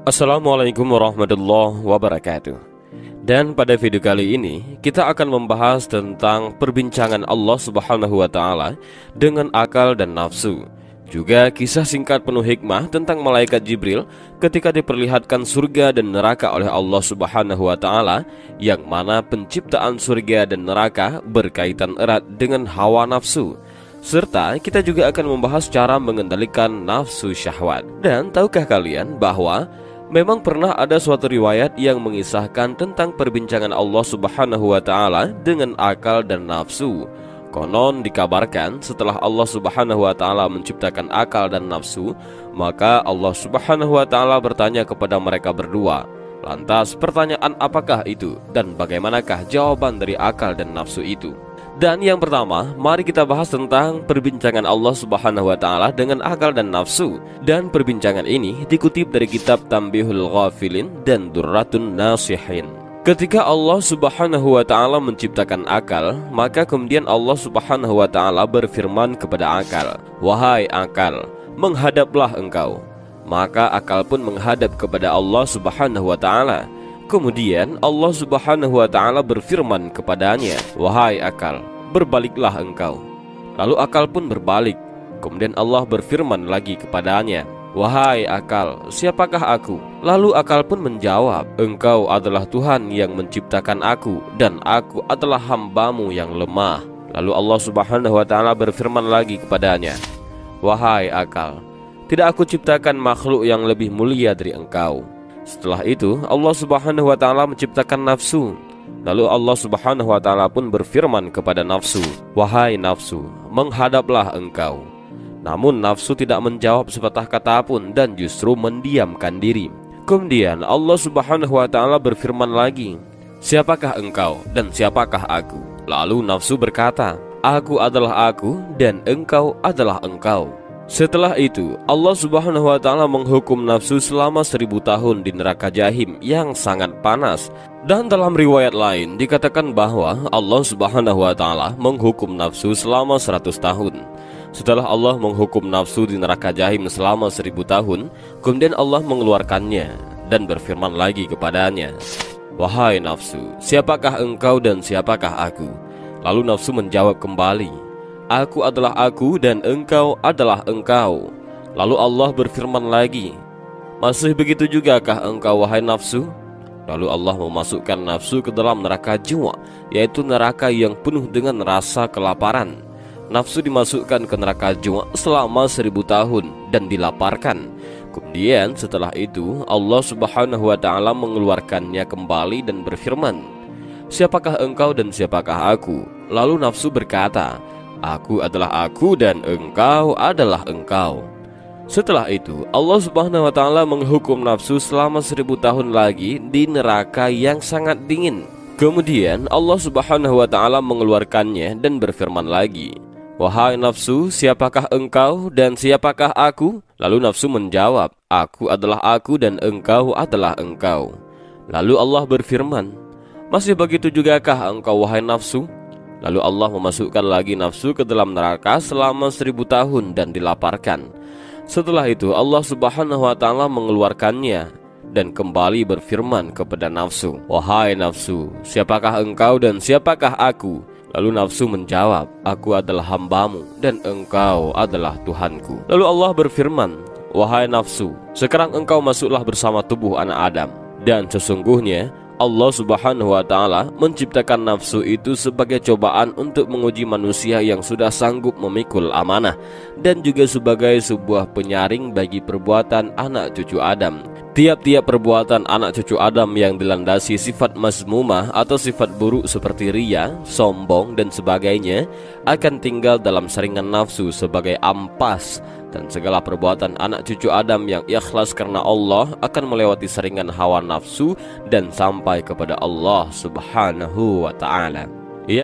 Assalamualaikum warahmatullahi wabarakatuh. Dan pada video kali ini kita akan membahas tentang perbincangan Allah Subhanahu wa taala dengan akal dan nafsu. Juga kisah singkat penuh hikmah tentang malaikat Jibril ketika diperlihatkan surga dan neraka oleh Allah Subhanahu wa taala, yang mana penciptaan surga dan neraka berkaitan erat dengan hawa nafsu. Serta kita juga akan membahas cara mengendalikan nafsu syahwat. Dan tahukah kalian bahwa memang pernah ada suatu riwayat yang mengisahkan tentang perbincangan Allah Subhanahu wa taala dengan akal dan nafsu. Konon dikabarkan setelah Allah Subhanahu wa taala menciptakan akal dan nafsu, maka Allah Subhanahu wa taala bertanya kepada mereka berdua, "Lantas pertanyaan apakah itu dan bagaimanakah jawaban dari akal dan nafsu itu?" Dan yang pertama, mari kita bahas tentang perbincangan Allah Subhanahu wa taala dengan akal dan nafsu. Dan perbincangan ini dikutip dari kitab Tanbihul Ghafilin dan Durratun Nasihin. Ketika Allah Subhanahu wa taala menciptakan akal, maka kemudian Allah Subhanahu wa taala berfirman kepada akal, "Wahai akal, menghadaplah engkau." Maka akal pun menghadap kepada Allah Subhanahu wa taala. Kemudian Allah Subhanahu wa taala berfirman kepadanya, "Wahai akal, berbaliklah engkau." Lalu akal pun berbalik. Kemudian Allah berfirman lagi kepadanya, "Wahai akal, siapakah aku?" Lalu akal pun menjawab, "Engkau adalah Tuhan yang menciptakan aku, dan aku adalah hambamu yang lemah." Lalu Allah Subhanahu wa taala berfirman lagi kepadanya, "Wahai akal, tidak aku ciptakan makhluk yang lebih mulia dari engkau?" Setelah itu Allah Subhanahu wa taala menciptakan nafsu. Lalu Allah Subhanahu wa taala pun berfirman kepada nafsu, "Wahai nafsu, menghadaplah engkau." Namun nafsu tidak menjawab sepatah kata pun dan justru mendiamkan diri. Kemudian Allah Subhanahu wa taala berfirman lagi, "Siapakah engkau dan siapakah aku?" Lalu nafsu berkata, "Aku adalah aku dan engkau adalah engkau." Setelah itu Allah Subhanahu wa taala menghukum nafsu selama 1000 tahun di neraka Jahim yang sangat panas. Dan dalam riwayat lain dikatakan bahwa Allah Subhanahu wa taala menghukum nafsu selama 100 tahun. Setelah Allah menghukum nafsu di neraka Jahim selama 1000 tahun, kemudian Allah mengeluarkannya dan berfirman lagi kepadanya, "Wahai nafsu, siapakah engkau dan siapakah aku?" Lalu nafsu menjawab kembali, "Aku adalah aku dan engkau adalah engkau." Lalu Allah berfirman lagi, "Masih begitu jugakah engkau wahai nafsu?" Lalu Allah memasukkan nafsu ke dalam neraka jiwa, yaitu neraka yang penuh dengan rasa kelaparan. Nafsu dimasukkan ke neraka jiwa selama 1000 tahun dan dilaparkan. Kemudian setelah itu Allah Subhanahu wa taala mengeluarkannya kembali dan berfirman, "Siapakah engkau dan siapakah aku?" Lalu nafsu berkata, "Aku adalah aku dan engkau adalah engkau." Setelah itu Allah Subhanahu wa taala menghukum nafsu selama 1000 tahun lagi di neraka yang sangat dingin. Kemudian Allah Subhanahu wa taala mengeluarkannya dan berfirman lagi, "Wahai nafsu, siapakah engkau dan siapakah aku?" Lalu nafsu menjawab, "Aku adalah aku dan engkau adalah engkau." Lalu Allah berfirman, "Masih begitu jugakah engkau wahai nafsu?" Lalu Allah memasukkan lagi nafsu ke dalam neraka selama 1000 tahun dan dilaparkan. Setelah itu Allah Subhanahu wa taala mengeluarkannya dan kembali berfirman kepada nafsu, "Wahai nafsu, siapakah engkau dan siapakah aku?" Lalu nafsu menjawab, "Aku adalah hambamu dan engkau adalah Tuhanku." Lalu Allah berfirman, "Wahai nafsu, sekarang engkau masuklah bersama tubuh anak Adam." Dan sesungguhnya Allah Subhanahu wa taala menciptakan nafsu itu sebagai cobaan untuk menguji manusia yang sudah sanggup memikul amanah, dan juga sebagai sebuah penyaring bagi perbuatan anak cucu Adam. Tiap-tiap perbuatan anak cucu Adam yang dilandasi sifat mazmumah atau sifat buruk seperti riya, sombong dan sebagainya akan tinggal dalam saringan nafsu sebagai ampas. Dan segala perbuatan anak cucu Adam yang ikhlas karena Allah akan melewati saringan hawa nafsu dan sampai kepada Allah Subhanahu wa ta'ala.